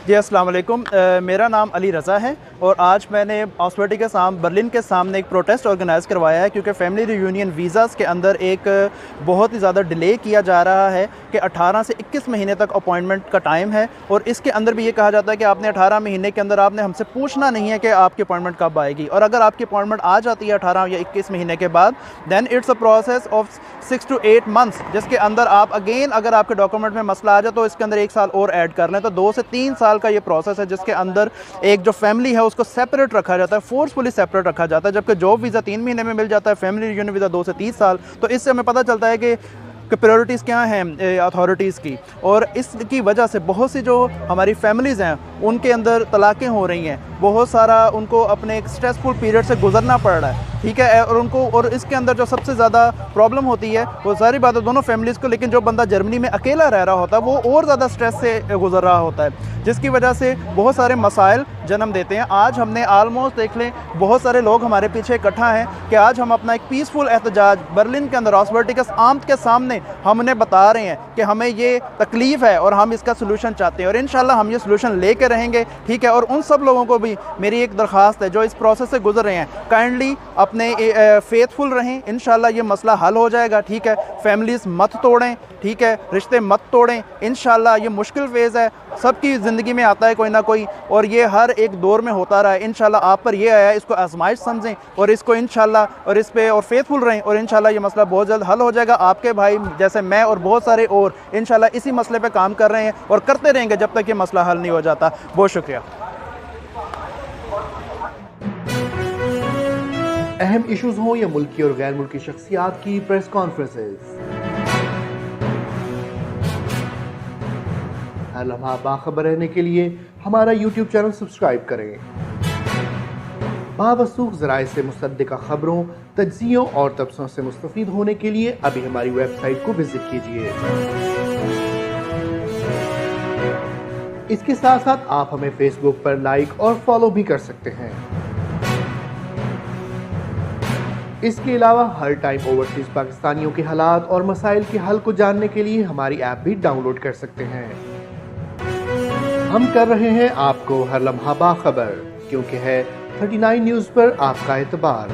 जी अस्सलाम वालेकुम। मेरा नाम अली रज़ा है और आज मैंने ऑस्वर्टी के बर्लिन के सामने एक प्रोटेस्ट ऑर्गेनाइज़ करवाया है क्योंकि फ़ैमिली रियूनियन वीज़ाज़ के अंदर एक बहुत ही ज़्यादा डिले किया जा रहा है कि 18 से 21 महीने तक अपॉइंटमेंट का टाइम है और इसके अंदर भी ये कहा जाता है कि आपने 18 महीने के अंदर आपने हमसे पूछना नहीं है कि आपकी अपॉइंटमेंट कब आएगी, और अगर आपकी अपॉइंटमेंट आ जाती है 18 या 21 महीने के बाद, then it's a process of 6 to 8 months, जिसके अंदर आप अगेन अगर आपके डॉक्यूमेंट में मसला आ जाए तो इसके अंदर 1 साल और ऐड कर लें, तो 2 से 3 साल का ये प्रोसेस है जिसके अंदर एक जो फैमिली है उसको सेपरेट रखा जाता है, फोर्सफुली सेपरेट रखा जाता है। जबकि जॉब वीज़ा 3 महीने में मिल जाता है, फैमिली रियूनियन वीज़ा 2 से 30 साल। तो इससे हमें पता चलता है कि प्रायोरिटीज़ क्या हैं अथॉरिटीज़ की, और इसकी वजह से बहुत सी जो हमारी फैमिलीज़ हैं उनके अंदर तलाक़ें हो रही हैं, बहुत सारा उनको अपने एक स्ट्रेसफुल पीरियड से गुजरना पड़ रहा है, ठीक है। और इसके अंदर जो सबसे ज़्यादा प्रॉब्लम होती है वो सारी बात है दोनों फैमिलीज़ को, लेकिन जो बंदा जर्मनी में अकेला रह रहा होता है वो और ज़्यादा स्ट्रेस से गुजर रहा होता है, जिसकी वजह से बहुत सारे मसाइल जन्म देते हैं। आज हमने आलमोस्ट देख लें बहुत सारे लोग हमारे पीछे इकट्ठा हैं कि आज हम अपना एक पीसफुल एहतजाज बर्लिन के अंदर ऑस्वर्टी आमद के सामने हमने बता रहे हैं कि हमें ये तकलीफ़ है और हम इसका सलूशन चाहते हैं, और इंशाल्लाह हम ये सलूशन लेके रहेंगे, ठीक है। और उन सब लोगों को भी मेरी एक दरख्वास्त है जो इस प्रोसेस से गुजर रहे हैं, काइंडली अपने फेथफुल रहें, इंशाल्लाह ये मसला हल हो जाएगा, ठीक है। फैमिलीज़ मत तोड़ें, ठीक है, रिश्ते मत तोड़ें, इंशाल्लाह ये मुश्किल फेज़ है, सबकी ज़िंदगी में आता है कोई ना कोई, और ये हर एक दौर में होता रहा है। इंशाल्लाह आप पर ये आया है, इसको आजमाइश समझें और इसको इंशाल्लाह और इस पे और फेथफुल रहें, और इंशाल्लाह ये मसला बहुत जल्द हल हो जाएगा। आपके भाई जैसे मैं और बहुत सारे और इंशाल्लाह इसी मसले पे काम कर रहे हैं और करते रहेंगे जब तक ये मसला हल नहीं हो जाता। बहुत शुक्रिया। अहम इश्यूज हों या मुल्की और गैर मुल्की शख्सियात की प्रेस कॉन्फ्रेंसेस, हर लम्हा बाखबर रहने के लिए हमारा YouTube चैनल सब्सक्राइब करें। बावसूख ज़राए से मुसद्दिक़ा खबरों, तज्ज़ियों और तबसरों से मुस्तफ़ीद होने के लिए अभी हमारी वेबसाइट को विजिट कीजिए। इसके साथ साथ आप हमें फेसबुक पर लाइक और फॉलो भी कर सकते हैं। इसके अलावा हर टाइम ओवरसीज पाकिस्तानियों के हालात और मसाइल के हल को जानने के लिए हमारी ऐप भी डाउनलोड कर सकते हैं। हम कर रहे हैं आपको हर लम्हा बाखबर, क्योंकि है 39 न्यूज़ पर आपका एतबार।